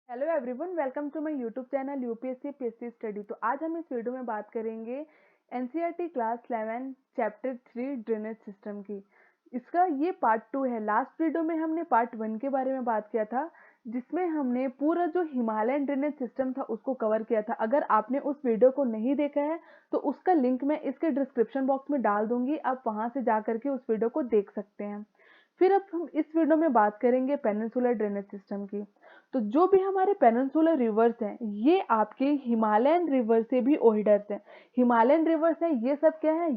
Hello everyone, welcome to my YouTube channel UPSC PSC study. तो आज हम इस वीडियो में बात करेंगे NCERT class 11 chapter 3 drainage system की। इसका ये पार्ट 2 है। लास्ट वीडियो में हमने पार्ट 1 के बारे में बात किया था, जिसमें हमने पूरा जो हिमालयन ड्रेनेज सिस्टम था उसको कवर किया था। अगर आपने उस वीडियो को नहीं देखा है तो उसका लिंक मैं इसके डिस्क्रिप्शन बॉक्स में डाल दूंगी, आप वहां से जा करके उस वीडियो को देख सकते हैं। फिर अब हम इस वीडियो में बात करेंगे पेनिनसुलर ड्रेनेज सिस्टम की। तो जो भी हमारे पेनिनसुलर रिवर्स हैं, ये आपके हिमालयन रिवर से भी ओल्डर हैं। हिमालयन रिवर्स हैं, ये सब क्या है,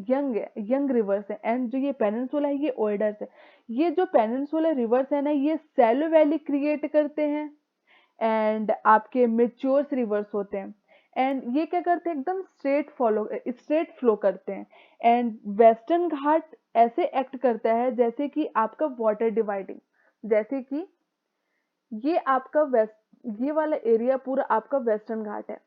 यंग रिवर्स हैं। एंड जो ये पेनिनसुला है, ये ओल्डर है। ये जो पेनिनसुलर रिवर्स है ना, ये सैलो वैली क्रिएट करते हैं एंड आपके मेच्योर्स रिवर्स होते हैं। एंड ये क्या करते हैं, एकदम स्ट्रेट फ्लो करते हैं। एंड वेस्टर्न घाट ऐसे एक्ट करता है जैसे कि आपका वाटर डिवाइडिंग, जैसे कि ये आपका वेस्ट, ये वाला एरिया पूरा आपका वेस्टर्न घाट है।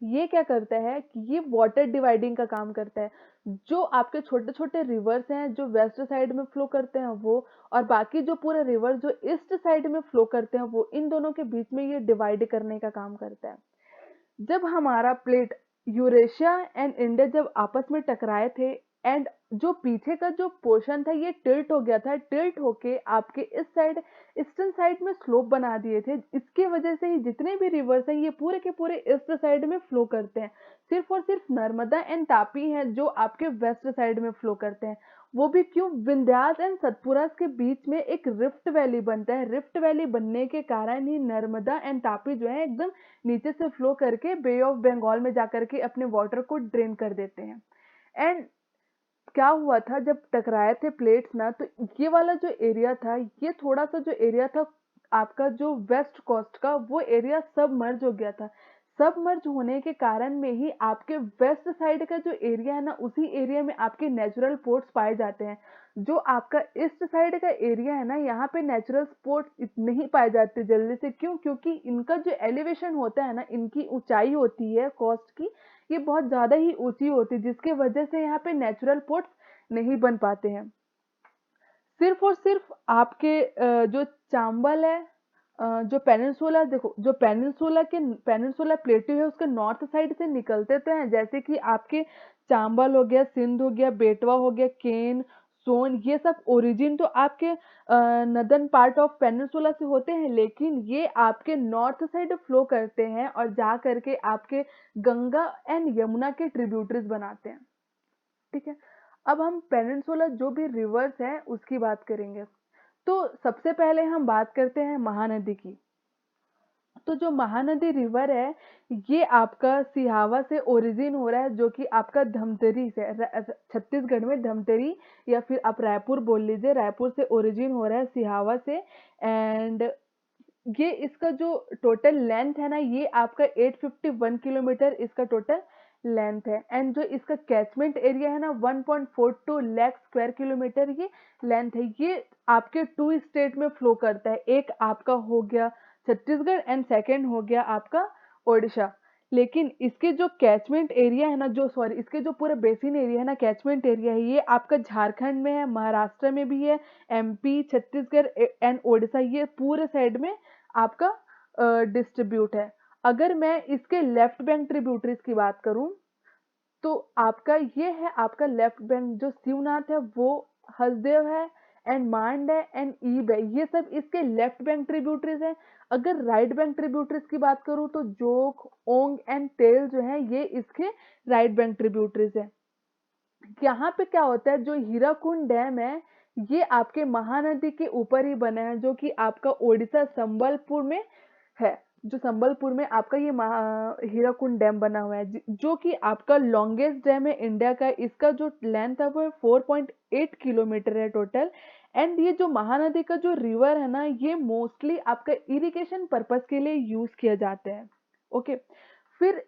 ये क्या करता है कि ये वाटर डिवाइडिंग का काम करता है। जो आपके छोटे छोटे रिवर्स हैं जो वेस्ट साइड में फ्लो करते हैं वो, और बाकी जो पूरे रिवर जो ईस्ट साइड में फ्लो करते हैं वो, इन दोनों के बीच में ये डिवाइड करने का काम करता है। जब हमारा प्लेट यूरेशिया एंड इंडिया जब आपस में टकराए थे, एंड जो पीछे का जो पोर्शन था ये टिल्ट हो गया था, टिल्ट होके आपके इस साइड ईस्टर्न साइड में स्लोप बना दिए थे। इसकी वजह से ही जितने भी रिवर्स हैं ये पूरे के पूरे ईस्ट साइड में फ्लो करते हैं। सिर्फ और सिर्फ नर्मदा एंड तापी हैं जो आपके वेस्ट साइड में फ्लो करते हैं। वो भी क्यों, विंध्यास एंड सतपुरा के बीच में एक रिफ्ट वैली बनता है। रिफ्ट वैली बनने के कारण ही नर्मदा एंड तापी जो है एकदम नीचे से फ्लो करके बे ऑफ बंगाल में जाकर के अपने वाटर को ड्रेन कर देते हैं। एंड क्या हुआ था जब टकराए थे प्लेट्स ना, तो ये वाला जो एरिया था, ये थोड़ा सा जो एरिया था आपका जो वेस्ट कोस्ट का, वो एरिया सबमर्ज हो गया था। सबमर्ज होने के कारण में ही आपके वेस्ट साइड का जो एरिया है ना, उसी एरिया में आपके नेचुरल पोर्ट्स पाए जाते हैं। जो आपका ईस्ट साइड का एरिया है ना, यहाँ पे नेचुरल पोर्ट्स नहीं पाए जाते जल्दी से। क्यों? क्योंकि इनका जो एलिवेशन होता है ना, इनकी ऊंचाई होती है कोस्ट की, ये बहुत ज्यादा ही ऊंची होती है, जिसकी वजह से यहाँ पे नेचुरल पोर्ट्स नहीं बन पाते हैं। सिर्फ और सिर्फ आपके जो चांबल है, जो पेनिनसुला, देखो जो पेनिनसुला प्लेटू है उसके नॉर्थ साइड से निकलते तो हैं, जैसे कि आपके चांबल हो गया, सिंध हो गया, बेटवा हो गया, केन, सोन, ये सब ओरिजिन तो आपके नदर्न पार्ट ऑफ पेनिनसुला से होते हैं, लेकिन ये आपके नॉर्थ साइड फ्लो करते हैं और जा करके आपके गंगा एंड यमुना के ट्रिब्यूटरीज बनाते हैं। ठीक है, अब हम पेनिनसुला जो भी रिवर्स है उसकी बात करेंगे। तो सबसे पहले हम बात करते हैं महानदी की। तो जो महानदी रिवर है, ये आपका सिहावा से ओरिजिन हो रहा है, जो कि आपका धमतरी से, छत्तीसगढ़ में धमतरी, या फिर आप रायपुर बोल लीजिए, रायपुर से ओरिजिन हो रहा है, सिहावा से। एंड ये इसका जो टोटल लेंथ है ना, ये आपका 851 किलोमीटर इसका टोटल लेंथ है। एंड जो इसका कैचमेंट एरिया है ना, 1.42 लाख स्क्वायर किलोमीटर ये लेंथ है। ये आपके टू स्टेट में फ्लो करता है, एक आपका हो गया छत्तीसगढ़ एंड सेकंड हो गया आपका ओडिशा। लेकिन इसके जो कैचमेंट एरिया है ना, जो सॉरी इसके जो पूरे बेसिन एरिया है ना, कैचमेंट एरिया है, ये आपका झारखंड में है, महाराष्ट्र में भी है, एमपी, छत्तीसगढ़ एंड ओडिशा, ये पूरे साइड में आपका डिस्ट्रीब्यूट है। अगर मैं इसके लेफ्ट बैंक ट्रिब्यूटरीज की बात करूं, तो आपका ये है, आपका लेफ्ट बैंक जो शिवनाथ है वो, हसदेव है, एंड मांड है, एंड ईब है, ये सब इसके लेफ्ट बैंक ट्रिब्यूटरीज है। अगर राइट बैंक ट्रिब्यूटरीज की बात करूं तो जोग, ओंग एंड तेल जो है ये इसके राइट बैंक ट्रिब्यूटरीज है। यहाँ पे क्या होता है, जो हीराकुंड डैम है ये आपके महानदी के ऊपर ही बना है, जो कि आपका ओडिशा संबलपुर में है। जो संबलपुर में आपका ये हीराकुंड डैम बना हुआ है, जो कि आपका लॉन्गेस्ट डैम है इंडिया का। इसका जो लेंथ है वो 4.8 किलोमीटर है टोटल। एंड ये जो महानदी का जो रिवर है ना, ये मोस्टली आपका इरिगेशन पर्पस के लिए यूज किया जाता है। ओके, फिर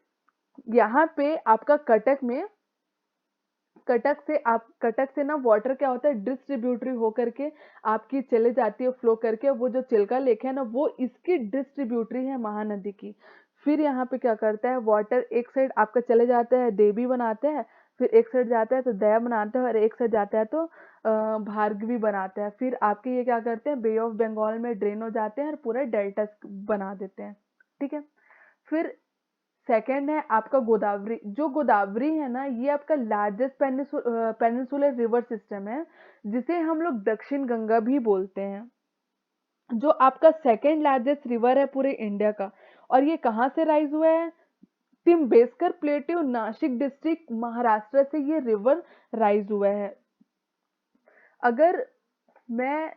यहाँ पे आपका कटक से ना वाटर क्या होता है, डिस्ट्रीब्यूटरी होकर के आपकी चले जाती है, फ्लो करके। वो जो चिल्का लेक है ना, वो इसकी डिस्ट्रीब्यूटरी है महानदी की। फिर यहाँ पे क्या करता है, वाटर एक साइड आपका चले जाता है, देवी बनाता है, फिर एक साइड जाता है तो दया बनाता है, और एक साइड जाता है तो भार्गवी बनाते हैं। फिर आपके ये क्या करते हैं, बे ऑफ बंगाल में ड्रेन हो जाते हैं और पूरा डेल्टा बना देते हैं। ठीक है। फिर सेकंड है आपका गोदावरी। जो गोदावरी है ना, ये आपका लार्जेस्ट पेनिनसुलर रिवर सिस्टम है, जिसे हम लोग दक्षिण गंगा भी बोलते हैं, जो आपका सेकंड लार्जेस्ट रिवर है पूरे इंडिया का। और ये कहाँ से राइज हुआ है, तिम्बेस्कर प्लेट्यू, नासिक डिस्ट्रिक्ट, महाराष्ट्र से ये रिवर राइज हुआ है। अगर मैं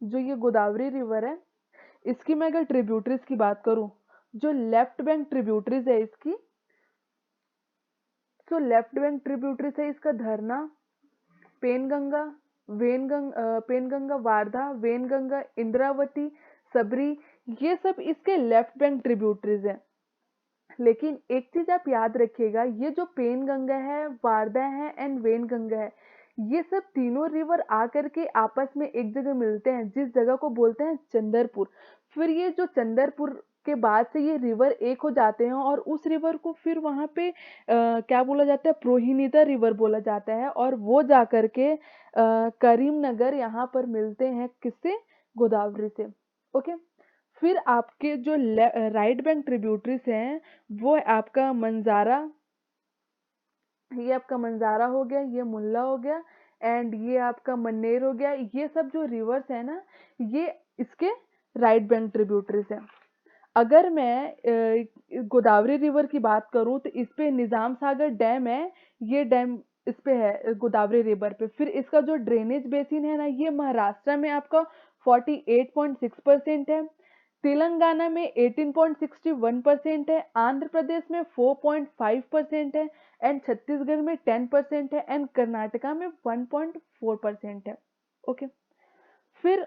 जो ये गोदावरी रिवर है, इसकी मैं अगर ट्रिब्यूटरीज की बात करूं, जो लेफ्ट बैंक ट्रिब्यूटरीज है इसकी, तो लेफ्ट बैंक ट्रिब्यूटरीज है इसका धरना, पेनगंगा, पेनगंगा, वारधा, वेनगंगा, इंद्रावती, सबरी, ये सब इसके लेफ्ट बैंक ट्रिब्यूटरीज हैं। लेकिन एक चीज आप याद रखिएगा, ये जो पेनगंगा है, वारधा है एंड वेनगंगा है, ये सब तीनों रिवर आकर के आपस में एक जगह मिलते हैं, जिस जगह को बोलते हैं चंदरपुर। फिर ये जो चंदरपुर के बाद से ये रिवर एक हो जाते हैं, और उस रिवर को फिर वहां पे क्या बोला जाता है, प्रोहिनीता रिवर बोला जाता है, और वो जाकर के करीमनगर यहाँ पर मिलते हैं, किससे, गोदावरी से। ओके। फिर आपके जो राइट बैंक ट्रिब्यूटरीज हैं, वो है आपका मंजारा, ये आपका मंजारा हो गया, ये मुल्ला हो गया, एंड ये आपका मन्नेर हो गया। ये सब जो रिवर्स है ना, ये इसके राइट बैंक ट्रिब्यूटरीज हैं। अगर मैं गोदावरी रिवर की बात करूं, तो इस पे निजाम सागर डैम है, ये डैम इस पे है गोदावरी रिवर पे। फिर इसका जो ड्रेनेज बेसिन है ना, ये महाराष्ट्र में आपका 48.6% है, तेलंगाना में 18.61% है, आंध्र प्रदेश में 4.5% है, एंड छत्तीसगढ़ में 10% है, एंड कर्नाटका में 1.4% है। ओके। फिर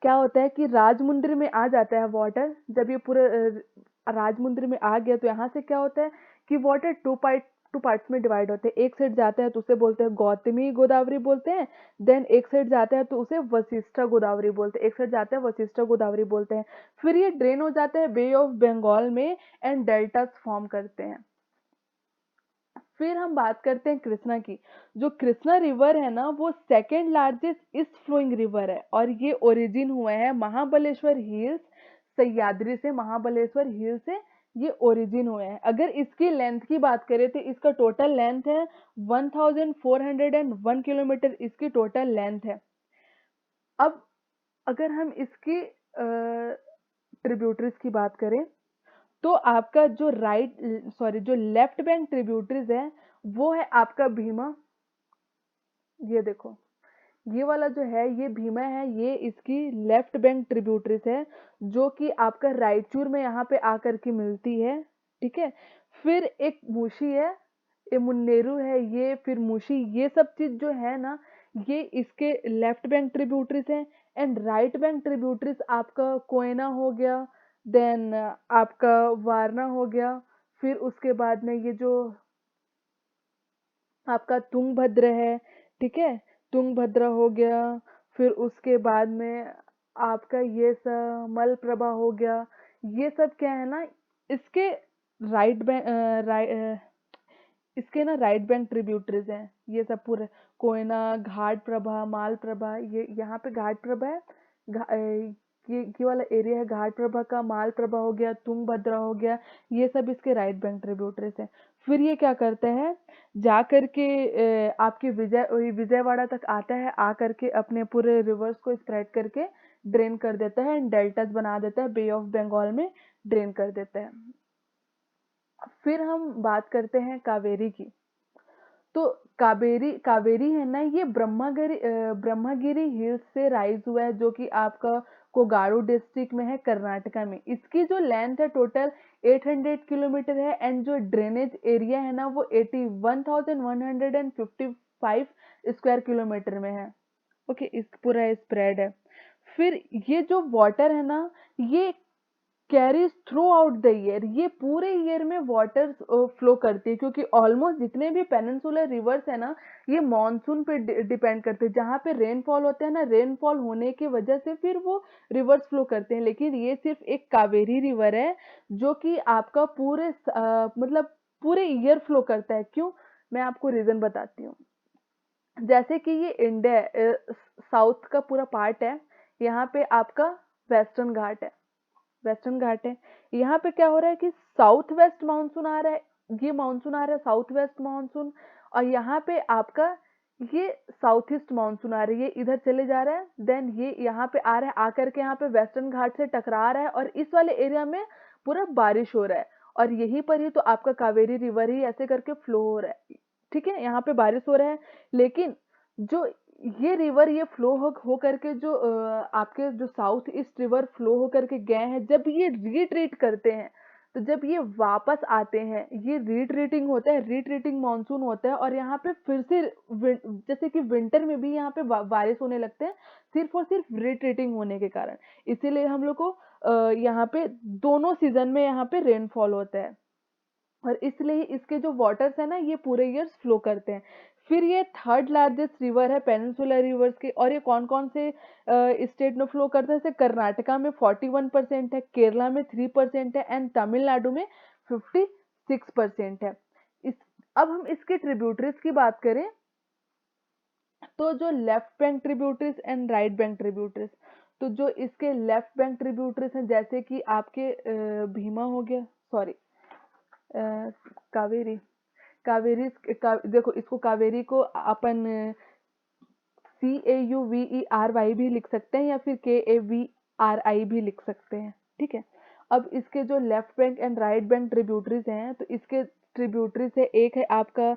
क्या होता है कि राजमुंद्री में आ जाता है वाटर। जब ये पूरे राजमुंद्री में आ गया, तो यहाँ से क्या होता है कि वाटर टू पार्ट्स में डिवाइड होते हैं। एक साइड जाता है तो उसे बोलते हैं गौतमी गोदावरी बोलते हैं, देन एक साइड जाता है तो उसे वशिष्ठा गोदावरी बोलते हैं, एक साइड जाता है वशिष्ठा गोदावरी बोलते हैं। फिर ये ड्रेन हो जाता है बे ऑफ बंगाल में, एंड डेल्टास फॉर्म करते हैं। फिर हम बात करते हैं कृष्णा की। जो कृष्णा रिवर है ना, वो second largest east flowing river है, और ये ओरिजिन हुआ है महाबलेश्वर हिल्स, सह्याद्री से, महाबलेश्वर हिल से ये ओरिजिन हुए हैं। अगर इसकी लेंथ की बात करें, तो इसका टोटल लेंथ है 1401 किलोमीटर, इसकी टोटल लेंथ है। अब अगर हम इसकी ट्रिब्यूटरीज की बात करें, तो आपका जो जो लेफ्ट बैंक ट्रिब्यूटरीज है, वो है आपका भीमा। ये देखो, ये वाला जो है, ये भीमा है, ये इसकी लेफ्ट बैंक ट्रिब्यूटरीज है, जो कि आपका रायचूर में यहाँ पे आकर के मिलती है। ठीक है। फिर एक मूशी है, ये मुन्नेरू है, ये फिर मूशी, ये सब चीज जो है ना, ये इसके लेफ्ट बैंक ट्रिब्यूटरीज है। एंड राइट बैंक ट्रिब्यूटरीज आपका कोयना हो गया, देन आपका वारना हो गया। फिर उसके बाद में ये जो आपका तुंगभद्र है, ठीक है, तुंगभद्र हो गया। फिर उसके बाद में आपका ये सब मलप्रभा हो गया। ये सब क्या है ना, इसके राइट बैंक इसके ना राइट बैंक ट्रिब्यूटरीज हैं, ये सब पूरे कोयना, घाट प्रभा, माल प्रभा, ये यहाँ पे घाट प्रभा है, ये वाला एरिया है घाट प्रभा का, माल प्रभा हो गया, तुंगभद्रा हो गया, ये सब इसके राइट बैंक ट्रिब्यूटरीज हैं। फिर ये क्या करते हैं, जा करके आपके विजयवाड़ा तक आता है, आ करके अपने पूरे रिवर्स को स्प्रेड करके ड्रेन कर देता है, एंड डेल्टास बना देता है, बे ऑफ बंगाल में ड्रेन कर देता है। फिर हम बात करते हैं कावेरी की। तो कावेरी है ना, ये ब्रह्मगिरी हिल्स से राइज हुआ है, जो कि आपका कोगाड़ू डिस्ट्रिक्ट में है, कर्नाटका में। इसकी जो लेंथ है टोटल 800 किलोमीटर है, एंड जो ड्रेनेज एरिया है ना, वो 81,155 स्क्वायर किलोमीटर में है। ओके, इस पूरा स्प्रेड है। फिर ये जो वाटर है ना, ये carries through out the year, ये पूरे ईयर में वाटर फ्लो करती है, क्योंकि ऑलमोस्ट जितने भी पेनिनसुलर रिवर्स है ना, ये मॉनसून पे डिपेंड करते हैं। जहाँ पे रेनफॉल होता है ना, रेनफॉल होने की वजह से फिर वो रिवर्स फ्लो करते हैं। लेकिन ये सिर्फ एक कावेरी रिवर है, जो कि आपका मतलब पूरे ईयर फ्लो करता है। क्यों, मैं आपको रीजन बताती हूँ। जैसे कि ये इंडिया साउथ का पूरा पार्ट है, यहाँ पे आपका वेस्टर्न घाट है, वेस्टर्न घाट है। यहाँ पे क्या हो रहा है कि साउथ वेस्ट मानसून आ रहा है, ये मानसून आ रहा है साउथ वेस्ट मानसून, और यहाँ पे आपका ये साउथ ईस्ट मानसून आ रही है, इधर चले जा रहा है, देन ये यहाँ पे आ रहा है, आकर के यहाँ पे वेस्टर्न घाट से टकरा रहा है और इस वाले एरिया में पूरा बारिश हो रहा है, और यहीं पर ही तो आपका कावेरी रिवर ही ऐसे करके फ्लो हो रहा है। ठीक है, यहाँ पे बारिश हो रहा है, लेकिन जो ये रिवर ये फ्लो हो करके जो आपके जो साउथ ईस्ट रिवर फ्लो हो करके गए हैं, जब ये रिट्रीट करते हैं, तो जब ये वापस आते हैं, ये रिट्रीटिंग होता है, रिट्रीटिंग मानसून होता है, और यहाँ पे फिर से जैसे कि विंटर में भी यहाँ पे बारिश होने लगते हैं, सिर्फ और सिर्फ रिट्रीटिंग होने के कारण। इसीलिए हम लोग को यहाँ पे दोनों सीजन में यहाँ पे रेनफॉल होता है, और इसलिए इसके जो वाटर्स है ना ये पूरे ईयर्स फ्लो करते हैं। फिर ये थर्ड लार्जेस्ट रिवर है पेनिनसुलर रिवर्स के, और ये कौन कौन से स्टेट में फ्लो करता है, जैसे कर्नाटका में 41% है, केरला में 3% है, एंड तमिलनाडु में 56% है। इस अब हम इसके ट्रिब्यूटरीज की बात करें, तो जो left bank tributaries and right bank tributaries, तो जो इसके लेफ्ट बैंक ट्रिब्यूटरीज हैं, जैसे कि आपके भीमा हो गया, सॉरी कावेरी, कावेरी देखो, इसको कावेरी को अपन CAUVERY भी लिख सकते हैं, या फिर KAVRI भी लिख सकते हैं। ठीक है, अब इसके जो left bank and right bank tributaries हैं, तो इसके ट्रिब्यूटरीज है, एक है आपका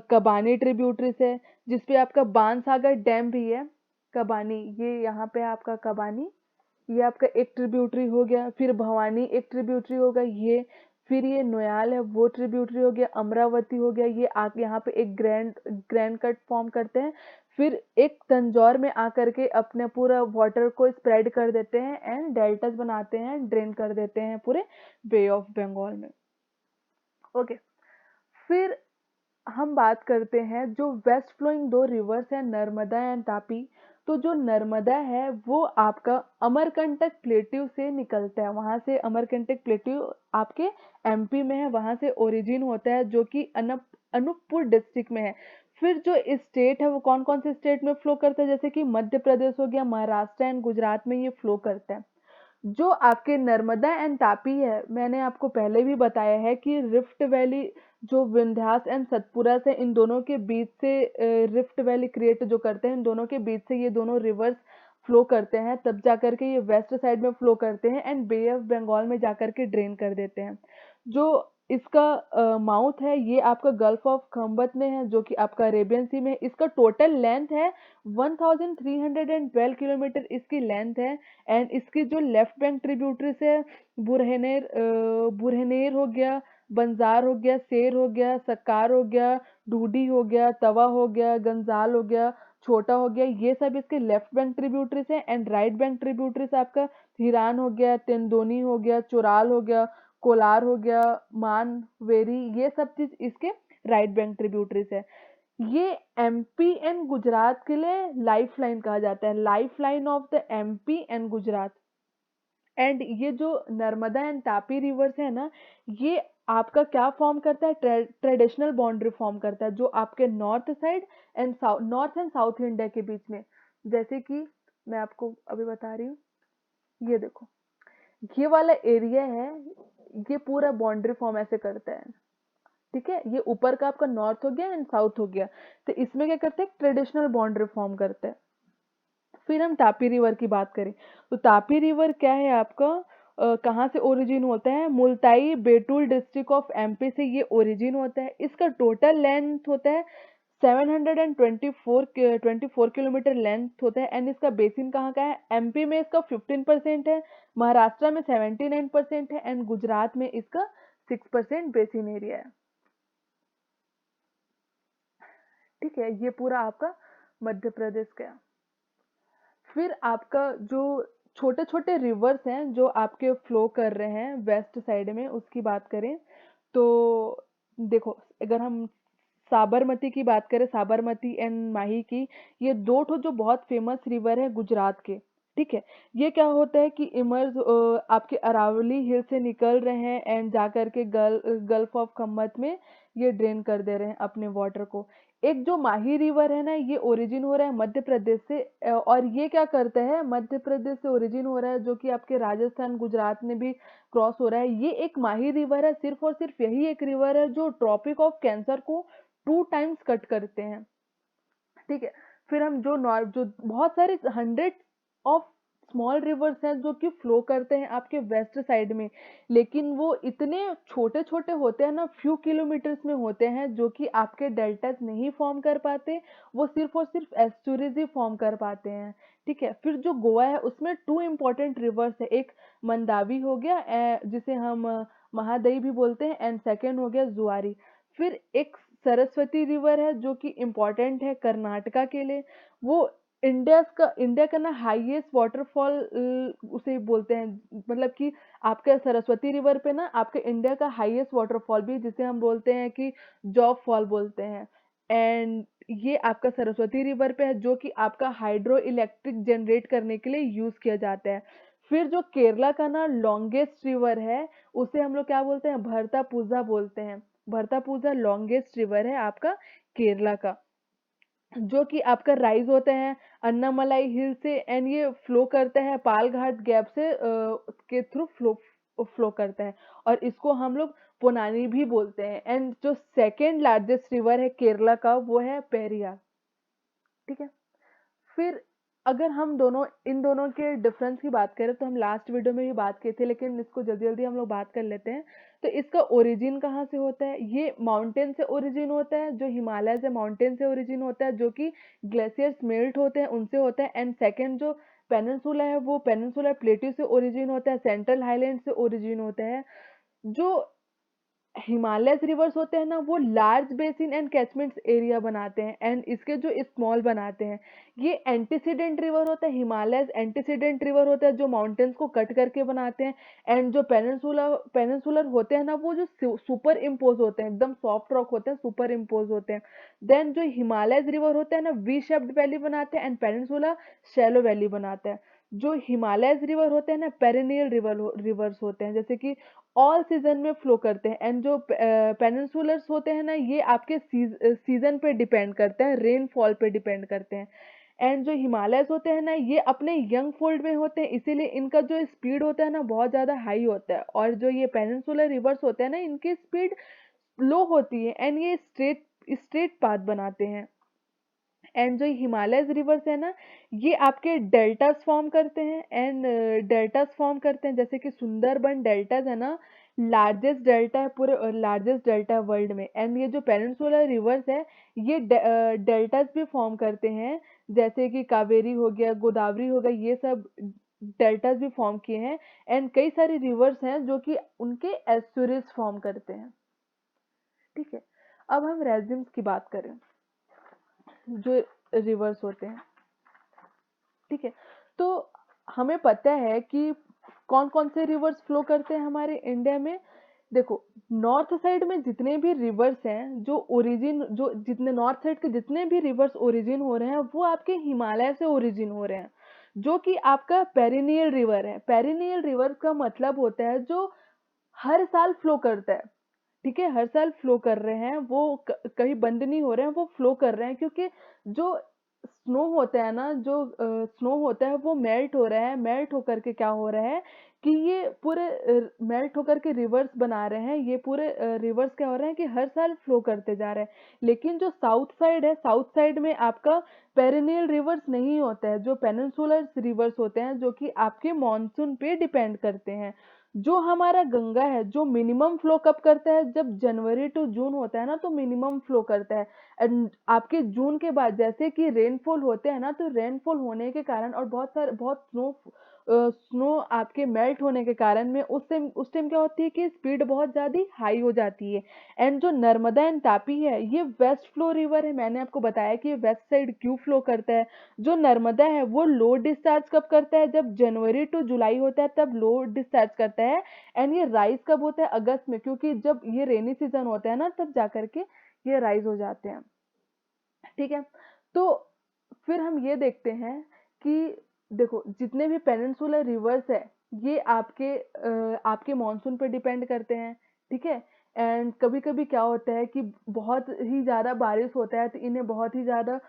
कबानी ट्रिब्यूटरीज है, जिसपे आपका बाणसागर डैम भी है। कबानी, ये यहाँ पे आपका कबानी, ये आपका एक ट्रिब्यूटरी हो गया, फिर भवानी एक ट्रिब्यूटरी होगा ये, फिर ये नोयाल है वो ट्रिब्यूटरी हो गया, अमरावती हो गया, ये आके यहाँ पे एक ग्रैंड ग्रैंड कट फॉर्म करते हैं, फिर एक तंजौर में आकर के अपने पूरा वाटर को स्प्रेड कर देते हैं एंड डेल्टास बनाते हैं, ड्रेन कर देते हैं पूरे बे ऑफ बंगाल में। ओके, फिर हम बात करते हैं जो वेस्ट फ्लोइंग दो रिवर्स है, नर्मदा एंड तापी। तो जो नर्मदा है वो आपका अमरकंटक प्लेट्यू से निकलता है, वहां से अमरकंटक प्लेट्यू आपके MP में है, वहां से ओरिजिन होता है, जो कि अनूपपुर डिस्ट्रिक्ट में है। फिर जो स्टेट है वो कौन कौन से स्टेट में फ्लो करता है, जैसे कि मध्य प्रदेश हो गया, महाराष्ट्र एंड गुजरात में ये फ्लो करता है। जो आपके नर्मदा एंड तापी है, मैंने आपको पहले भी बताया है कि रिफ्ट वैली जो विंध्यास एंड सतपुरा से, इन दोनों के बीच से रिफ्ट वैली क्रिएट जो करते हैं, इन दोनों के बीच से ये दोनों रिवर्स फ्लो करते हैं, तब जाकर के ये वेस्ट साइड में फ्लो करते हैं एंड बे ऑफ बंगाल में जाकर के ड्रेन कर देते हैं। जो इसका माउथ है ये आपका गल्फ ऑफ खम्बत में है, जो कि आपका अरेबियन सी में, इसका टोटल लेंथ है 1312 किलोमीटर इसकी लेंथ है। एंड इसकी जो लेफ्ट बैंक ट्रिब्यूटरीज है, बुरहनेर हो गया, बंजार हो गया, शेर हो गया, सक्कार हो गया, ढूडी हो गया, तवा हो गया, गंजाल हो गया, छोटा हो गया, ये सब इसके लेफ्ट बैंक ट्रिब्यूटरीज है। एंड राइट बैंक ट्रिब्यूटरीज आपका हिरान हो गया, तेंदोनी हो गया, चुराल हो गया, कोलार हो गया, मान वेरी, ये सब चीज इसके राइट बैंक ट्रिब्यूटरीज है। ये MP एंड गुजरात के लिए लाइफ लाइन कहा जाता है, life line of the MP and Gujarat. And ये जो नर्मदा एंड तापी रिवर्स है ना, ये आपका क्या फॉर्म करता है, ट्रेडिशनल बाउंड्री फॉर्म करता है, जो आपके north side and south, north and south India के बीच में। जैसे कि मैं आपको अभी बता रही हूँ, ये देखो, ये वाला एरिया है, ये पूरा बाउंड्री फॉर्म ऐसे करता है। ठीक है, ये ऊपर का आपका नॉर्थ हो गया एंड साउथ हो गया, तो इसमें क्या करते हैं, ट्रेडिशनल बाउंड्री फॉर्म करते हैं। फिर हम तापी रिवर की बात करें, तो तापी रिवर क्या है आपका, कहाँ से ओरिजिन होता है, Multai Betul district of MP से ये ओरिजिन होता है। इसका टोटल लेंथ होता है 724 किलोमीटर लेंथ होता है। एंड इसका बेसिन कहाँ का है, MP में इसका 15% है, महाराष्ट्र में 79% है, एंड गुजरात में इसका 6% बेसिन एरिया है। ठीक है, ये पूरा आपका मध्य प्रदेश का। फिर आपका जो छोटे छोटे रिवर्स हैं जो आपके फ्लो कर रहे हैं वेस्ट साइड में, उसकी बात करें, तो देखो, अगर हम साबरमती की बात करें, साबरमती एंड माही की, ये दो ठो जो बहुत फेमस रिवर है गुजरात के। ठीक है, ये क्या होता है कि इमर्ज आपके अरावली हिल से निकल रहे हैं एंड जाकर के गल्फ ऑफ खम्मत में ये ड्रेन कर दे रहे हैं अपने वाटर को। एक जो माही रिवर है ना, ये ओरिजिन हो रहा है मध्य प्रदेश से, और ये क्या करता है, मध्य प्रदेश से ओरिजिन हो रहा है, जो कि आपके राजस्थान गुजरात में भी क्रॉस हो रहा है। ये एक माही रिवर है, सिर्फ और सिर्फ यही एक रिवर है जो ट्रॉपिक ऑफ कैंसर को 2 टाइम्स कट करते हैं। ठीक है। फिर हम जो बहुत सारे हंड्रेड ऑफ स्मॉल रिवर्स हैं जो कि फ्लो करते हैं आपके वेस्ट साइड में, लेकिन वो इतने छोटे छोटे होते हैं ना, फ्यू किलोमीटर्स में होते हैं, जो कि आपके डेल्टास नहीं फॉर्म कर पाते, वो सिर्फ और सिर्फ एस्चुरीज ही फॉर्म कर पाते हैं। ठीक है। फिर जो गोवा है उसमें 2 इम्पोर्टेंट रिवर्स है, एक मंदावी हो गया, जिसे हम महादई भी बोलते हैं, एंड सेकेंड हो गया जुआरी। फिर एक सरस्वती रिवर है जो कि इम्पोर्टेंट है कर्नाटका के लिए, वो इंडिया का ना हाईएस्ट वाटरफॉल उसे बोलते हैं, मतलब कि आपका सरस्वती रिवर पे ना आपके इंडिया का हाईएस्ट वाटरफॉल भी, जिसे हम बोलते हैं कि जॉग फॉल बोलते हैं। एंड ये आपका सरस्वती रिवर पे है, जो कि आपका हाइड्रो इलेक्ट्रिक जनरेट करने के लिए यूज किया जाता है। फिर जो केरला का ना लॉन्गेस्ट रिवर है, उसे हम लोग क्या बोलते हैं, भरतापुजा बोलते हैं। भरतापुजा लॉन्गेस्ट रिवर है आपका केरला का, जो कि आपका राइज होता है अन्नामलाई हिल से, एंड ये फ्लो करता है पालघाट गैप से के थ्रू फ्लो फ्लो करता है, और इसको हम लोग पोनानी भी बोलते हैं। एंड जो सेकेंड लार्जेस्ट रिवर है केरला का, वो है पेरियार। ठीक है। फिर अगर हम इन दोनों के डिफरेंस की बात करें, तो हम लास्ट वीडियो में भी बात की थी, लेकिन इसको जल्दी जल्दी हम लोग बात कर लेते हैं। तो इसका ओरिजिन कहाँ से होता है, ये माउंटेन से ओरिजिन होता है, जो हिमालय से माउंटेन से ओरिजिन होता है, जो कि ग्लेशियर्स मेल्ट होते हैं उनसे होता है। एंड सेकेंड जो पेनिनसुला है, वो पेनिनसुलर प्लेट्यू से ओरिजिन होता है, सेंट्रल हाईलैंड से ओरिजिन होता है। जो हिमालयस रिवर्स होते हैं ना, वो large basin and catchments area बनाते हैं, एंड इसके जो स्मॉल बनाते हैं। ये एंटीसीडेंट रिवर होता है, हिमालयस एंटीसीडेंट रिवर होता है जो माउंटेन्स को कट करके बनाते हैं। एंड जो पेनिनसुलर होते हैं ना, वो जो सुपर इम्पोज होते हैं, एकदम सॉफ्ट रॉक होते हैं, सुपर इम्पोज होते हैं। देन जो हिमालयस रिवर होते हैं ना, वी शेप्ड वैली बनाते हैं, एंड पेनिनसुला शैलो वैली बनाता है। जो हिमालयस रिवर होते हैं ना, पेरिनियल रिवर्स होते हैं, जैसे कि ऑल सीजन में फ्लो करते हैं। एंड जो पेनिनसुलर्स होते हैं ना, ये आपके सीजन पे डिपेंड करते हैं, रेनफॉल पे डिपेंड करते हैं। एंड जो हिमालयस होते हैं ना, ये अपने यंग फोल्ड में होते हैं, इसीलिए इनका जो स्पीड होता है ना, बहुत ज़्यादा हाई होता है। और जो ये पेनिनसुलर रिवर्स होते हैं ना, इनकी स्पीड लो होती है, एंड ये स्ट्रेट स्ट्रेट पाथ बनाते हैं। एंड जो हिमालयस रिवर्स है ना, ये आपके डेल्टास फॉर्म करते हैं, एंड डेल्टास फॉर्म करते हैं, जैसे कि सुंदरबन डेल्टास है ना, लार्जेस्ट डेल्टा है, पूरे लार्जेस्ट डेल्टा है वर्ल्ड में। एंड ये जो पेनिनसुलर रिवर्स है, ये डेल्टास भी फॉर्म करते हैं, जैसे कि कावेरी हो गया, गोदावरी हो गया, ये सब डेल्टास भी फॉर्म किए हैं। एंड कई सारे रिवर्स हैं जो कि उनके एस्चुरीज फॉर्म करते हैं। ठीक है। अब हम रेजिम्स की बात करें, जो रिवर्स होते हैं। ठीक है। तो हमें पता है कि कौन कौन से रिवर्स फ्लो करते हैं हमारे इंडिया में। देखो, नॉर्थ साइड में जितने भी रिवर्स हैं, जो जितने नॉर्थ साइड के जितने भी रिवर्स ओरिजिन हो रहे हैं, वो आपके हिमालय से ओरिजिन हो रहे हैं, जो कि आपका पेरिनियल रिवर है। पेरिनियल रिवर का मतलब होता है जो हर साल फ्लो करता है। ठीक है, हर साल फ्लो कर रहे हैं, वो कहीं बंद नहीं हो रहे हैं, वो फ्लो कर रहे हैं, क्योंकि जो स्नो होता है ना, जो स्नो होता है, वो मेल्ट हो रहा है। मेल्ट होकर के क्या हो रहा है कि ये पूरे मेल्ट होकर के रिवर्स बना रहे हैं। ये पूरे रिवर्स क्या हो रहे हैं कि हर साल फ्लो करते जा रहे हैं। लेकिन जो साउथ साइड है, साउथ साइड में आपका पेरिनियल रिवर्स नहीं होता है, जो पेनिनसुलर रिवर्स होते हैं, जो कि आपके मॉनसून पे डिपेंड करते हैं। जो हमारा गंगा है, जो मिनिमम फ्लो कब करता है, जब जनवरी टू जून होता है ना, तो मिनिमम फ्लो करता है। एंड आपके जून के बाद जैसे कि रेनफॉल होते हैं ना, तो रेनफॉल होने के कारण और बहुत स्नो आपके मेल्ट होने के कारण में उस टाइम क्या होती है कि स्पीड बहुत ज्यादा हाई हो जाती है। एंड जो नर्मदा एंड तापी है, ये वेस्ट फ्लो रिवर है। मैंने आपको बताया कि ये वेस्ट साइड क्यों फ्लो करता है। जो नर्मदा है, वो लो डिस्चार्ज कब करता है, जब जनवरी टू जुलाई होता है, तब लो डिस्चार्ज करता है। एंड ये राइज कब होता है, अगस्त में, क्योंकि जब ये रेनी सीजन होता है ना, तब जाकर के ये राइज हो जाते हैं। ठीक है। तो फिर हम ये देखते हैं कि देखो, जितने भी पेनिनसुलर रिवर्स है, ये आपके मॉनसून पर डिपेंड करते हैं। ठीक है। एंड कभी-कभी क्या होता है कि बहुत ही ज़्यादा बारिश होता है तो इन्हें बहुत ही ज़्यादा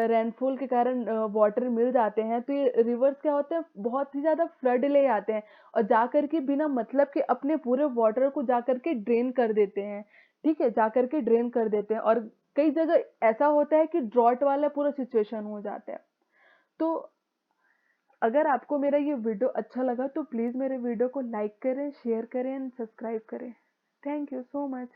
रेनफॉल के कारण वाटर मिल जाते हैं, तो ये रिवर्स क्या होते हैं बहुत ही ज़्यादा फ्लड ले आते हैं और जाकर के बिना मतलब के अपने पूरे वाटर को जाकर के ड्रेन कर देते हैं, ठीक है? जाकर के ड्रेन कर देते हैं और कई जगह ऐसा होता है कि ड्रॉट वाला पूरा सिचुएशन हो जाता है। तो अगर आपको मेरा ये वीडियो अच्छा लगा तो प्लीज़ मेरे वीडियो को लाइक करें, शेयर करें एंड सब्सक्राइब करें। Thank you so much.